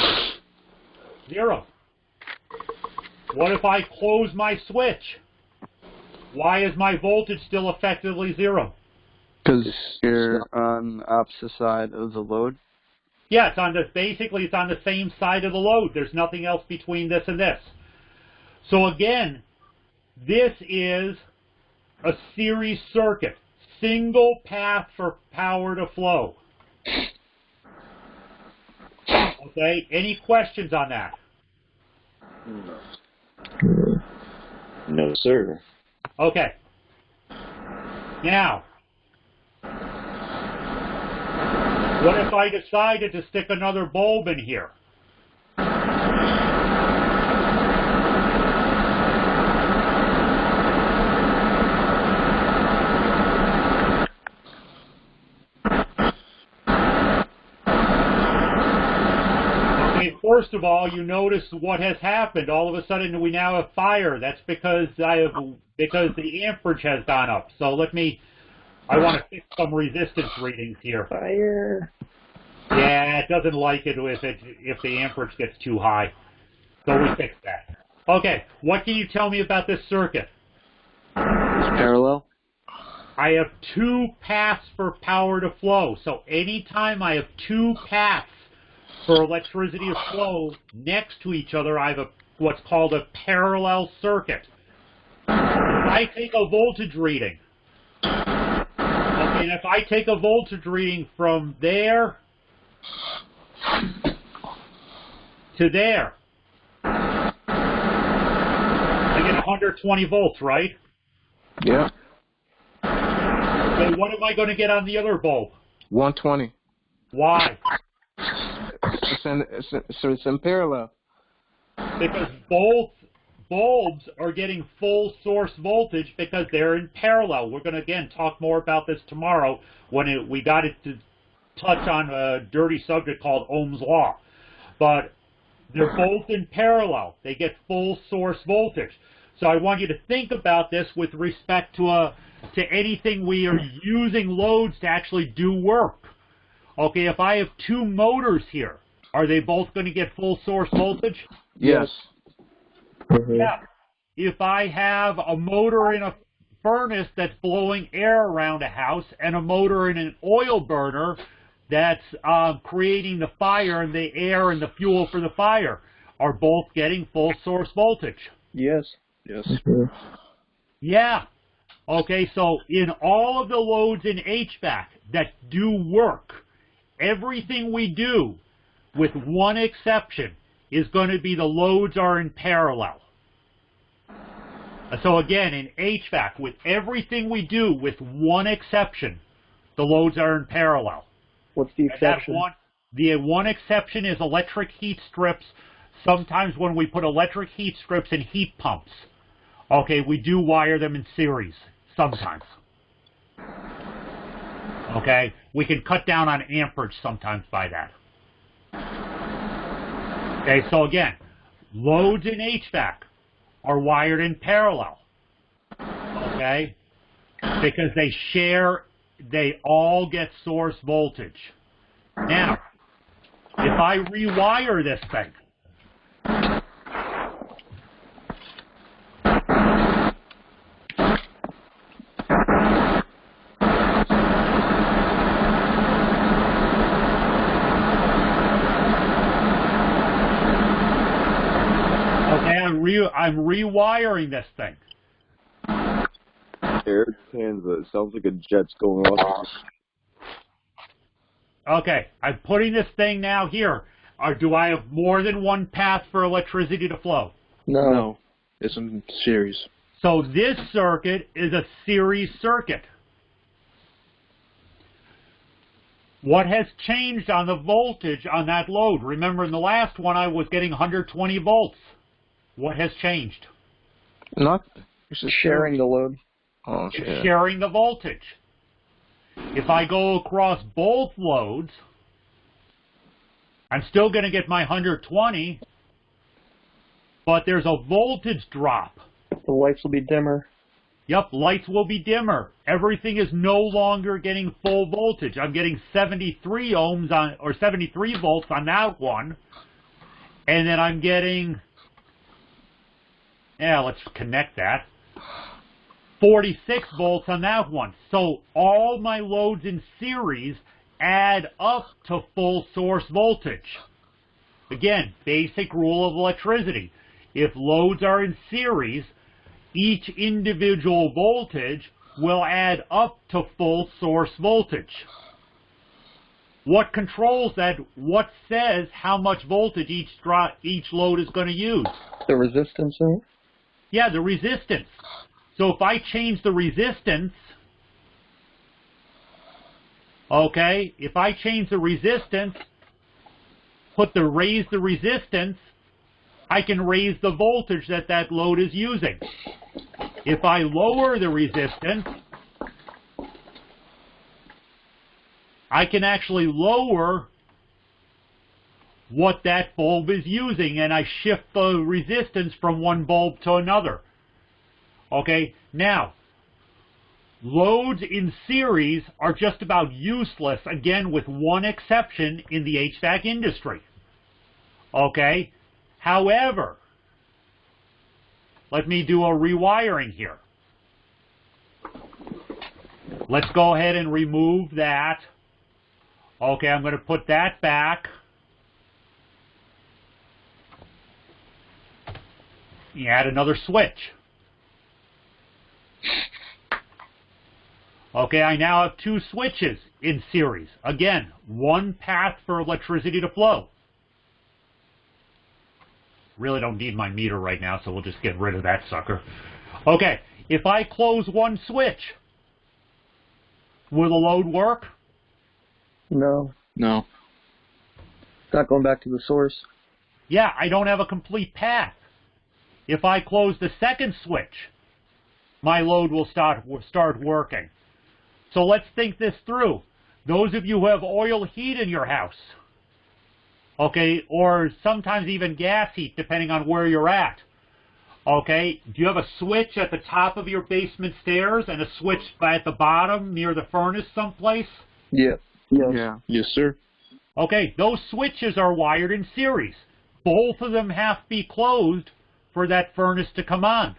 0. What if I close my switch? Why is my voltage still effectively 0? Because you're on the opposite side of the load? Yeah, basically it's on the same side of the load. There's nothing else between this and this. So again, this is a series circuit. Single path for power to flow. Okay, any questions on that? No, sir. Okay. Now, what if I decided to stick another bulb in here? First of all, you notice what has happened. All of a sudden, we now have fire. That's because the amperage has gone up. So I want to fix some resistance readings here. Fire. Yeah, it doesn't like it if the amperage gets too high. So we fix that. Okay, what can you tell me about this circuit? It's parallel. I have 2 paths for power to flow. So anytime I have 2 paths for electricity to flow next to each other, I have what's called a parallel circuit. I take a voltage reading. Okay, and if I take a voltage reading from there to there, I get 120 volts, right? Yeah. Okay, what am I going to get on the other bulb? 120. Why? It's in parallel. Because both bulbs are getting full source voltage because they're in parallel. We're going to, again, talk more about this tomorrow when we got it to touch on a dirty subject called Ohm's Law. But they're both in parallel. They get full source voltage. So I want you to think about this with respect to anything we are using loads to actually do work. Okay, if I have 2 motors here, are they both going to get full source voltage? Yes. Yeah. If I have a motor in a furnace that's blowing air around a house and a motor in an oil burner that's creating the fire and the air and the fuel for the fire are both getting full source voltage. Yes. Yes. Yeah. Okay, so in all of the loads in HVAC that do work, everything we do, with one exception, is going to be the loads are in parallel. So again, in HVAC, with everything we do, with one exception, the loads are in parallel. What's the exception? The one exception is electric heat strips. Sometimes when we put electric heat strips in heat pumps, okay, we do wire them in series, sometimes. Okay, we can cut down on amperage sometimes by that. Okay, so again, loads in HVAC are wired in parallel, okay, because they all get source voltage. Now, if I rewire this thing, I'm rewiring this thing. Eric Kansas. Sounds like a jet's going off. Okay, I'm putting this thing now here. Or do I have more than one path for electricity to flow? No. It's in series. So this circuit is a series circuit. What has changed on the voltage on that load? Remember in the last one I was getting 120 volts. What has changed? It's just sharing the load. Oh, It's sharing the voltage. If I go across both loads, I'm still going to get my 120, but there's a voltage drop. The lights will be dimmer. Yep, lights will be dimmer. Everything is no longer getting full voltage. I'm getting 73 ohms on, or 73 volts on that one, and then I'm getting, let's connect that, 46 volts on that one. So all my loads in series add up to full source voltage. Again, basic rule of electricity. If loads are in series, each individual voltage will add up to full source voltage. What controls that? What says how much voltage each load is going to use? The resistance, right? Yeah, the resistance. So if I change the resistance, okay, if I change the resistance, raise the resistance, I can raise the voltage that that load is using. If I lower the resistance, I can actually lower what that bulb is using, and I shift the resistance from one bulb to another. Okay, now, loads in series are just about useless, again, with one exception in the HVAC industry. Okay, however, let me do a rewiring here. Let's go ahead and remove that. Okay, I'm going to put that back. You add another switch. Okay, I now have two switches in series. Again, one path for electricity to flow. Really don't need my meter right now, so we'll just get rid of that sucker. Okay, if I close one switch, will the load work? No. No. It's not going back to the source. Yeah, I don't have a complete path. If I close the second switch, my load will start working. So let's think this through. Those of you who have oil heat in your house, okay, or sometimes even gas heat, depending on where you're at, okay, do you have a switch at the top of your basement stairs and a switch at the bottom near the furnace someplace? Yeah. Yes. Yeah. Yes, sir. Okay, those switches are wired in series. Both of them have to be closed for that furnace to come on.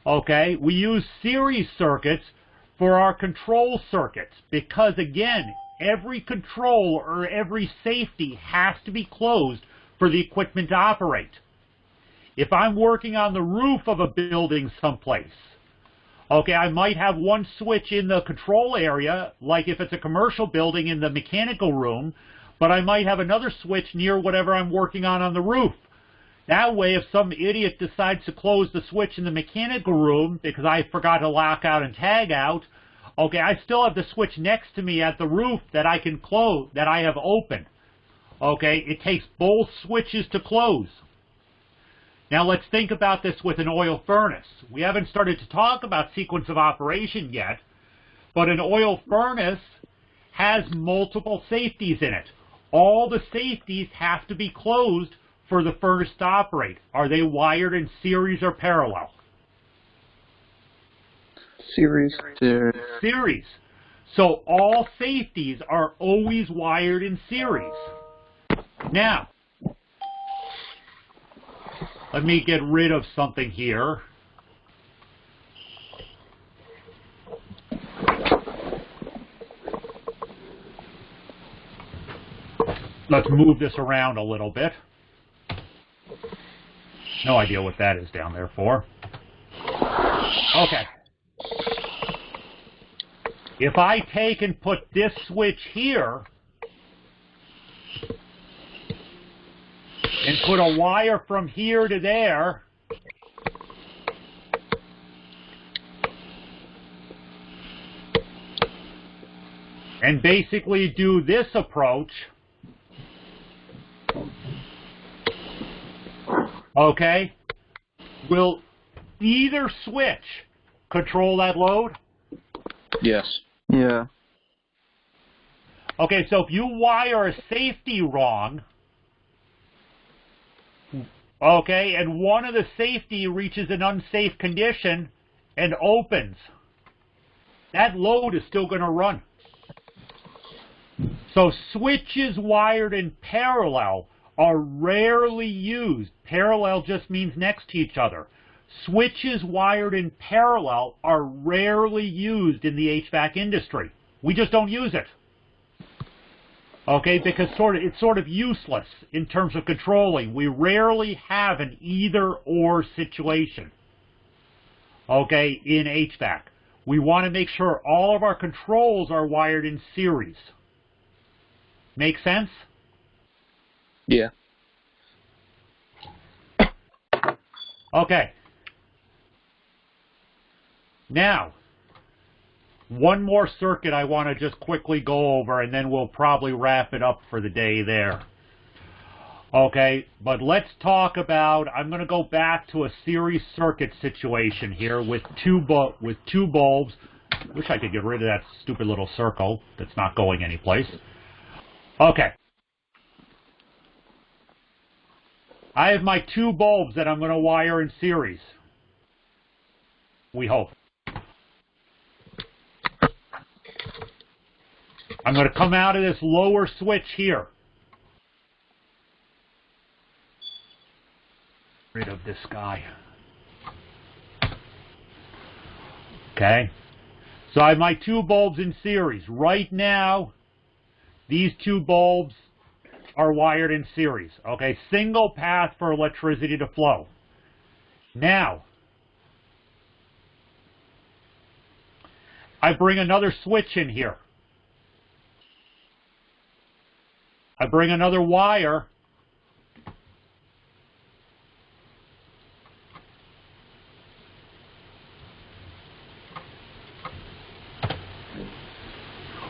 Okay, we use series circuits for our control circuits because, again, every control or every safety has to be closed for the equipment to operate. If I'm working on the roof of a building someplace, okay, I might have one switch in the control area, like if it's a commercial building in the mechanical room, but I might have another switch near whatever I'm working on the roof. That way, if some idiot decides to close the switch in the mechanical room because I forgot to lock out and tag out, okay, I still have the switch next to me at the roof that I can close, that I have opened. Okay, it takes both switches to close. Now let's think about this with an oil furnace. We haven't started to talk about sequence of operation yet, but an oil furnace has multiple safeties in it. All the safeties have to be closed for the furnace to operate. Are they wired in series or parallel? Series. Series. So all safeties are always wired in series. Now, let me get rid of something here. Let's move this around a little bit. No idea what that is down there for. Okay. If I take and put this switch here and put a wire from here to there, and basically do this approach, okay, will either switch control that load? Yes. Yeah. Okay, so if you wire a safety wrong, okay, and one of the safety reaches an unsafe condition and opens, that load is still going to run. So switches wired in parallel are rarely used. Parallel just means next to each other. Switches wired in parallel are rarely used in the HVAC industry. We just don't use it. Okay, because it's sort of useless in terms of controlling. We rarely have an either-or situation, okay, in HVAC. We want to make sure all of our controls are wired in series. Make sense? Yeah. Okay. Now, one more circuit I want to just quickly go over, and then we'll probably wrap it up for the day there. Okay, but let's talk about, I'm going to go back to a series circuit situation here with two bulbs. Wish I could get rid of that stupid little circle that's not going anyplace. Okay. I have my two bulbs that I'm going to wire in series. We hope. I'm going to come out of this lower switch here. Rid of this guy. Okay. So I have my two bulbs in series. Right now, these two bulbs are wired in series. Okay, single path for electricity to flow. Now, I bring another switch in here. I bring another wire.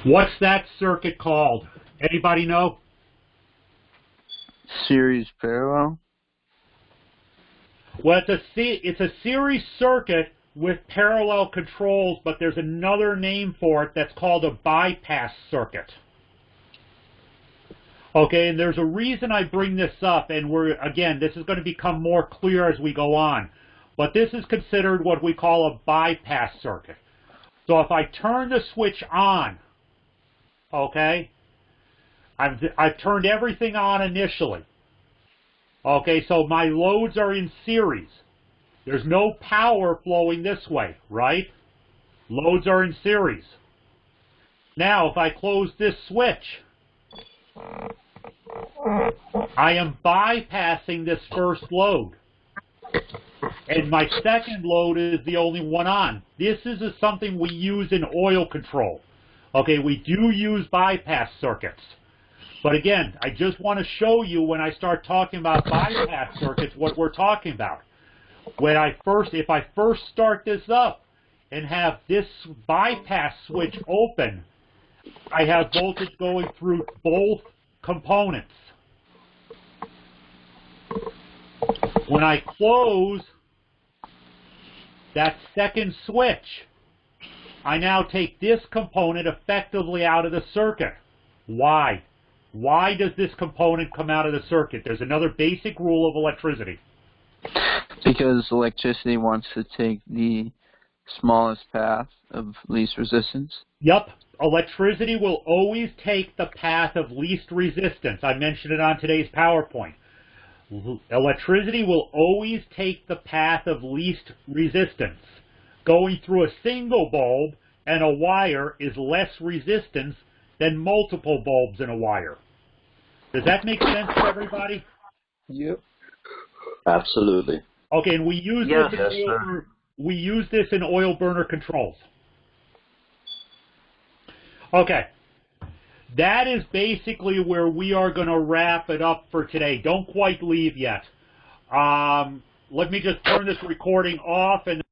What's that circuit called? Anybody know? Series parallel? Well, it's a series circuit with parallel controls, but there's another name for it that's called a bypass circuit. Okay, and there's a reason I bring this up, and again, this is going to become more clear as we go on. But this is considered what we call a bypass circuit. So if I turn the switch on, okay, I've turned everything on initially. Okay, so my loads are in series. There's no power flowing this way, right? Loads are in series. Now, if I close this switch, I am bypassing this first load. And my second load is the only one on. This is something we use in oil control. Okay, we do use bypass circuits. But again, I just want to show you when I start talking about bypass circuits what we're talking about. If I first start this up and have this bypass switch open, I have voltage going through both components. When I close that second switch, I now take this component effectively out of the circuit. Why? Why does this component come out of the circuit? There's another basic rule of electricity. Because electricity wants to take the smallest path of least resistance? Yep. Electricity will always take the path of least resistance. I mentioned it on today's PowerPoint. Electricity will always take the path of least resistance. Going through a single bulb and a wire is less resistance than multiple bulbs in a wire. Does that make sense to everybody? Yep. Absolutely. Okay, and we use this in oil burner controls. Okay. That is basically where we are going to wrap it up for today. Don't quite leave yet. Let me just turn this recording off and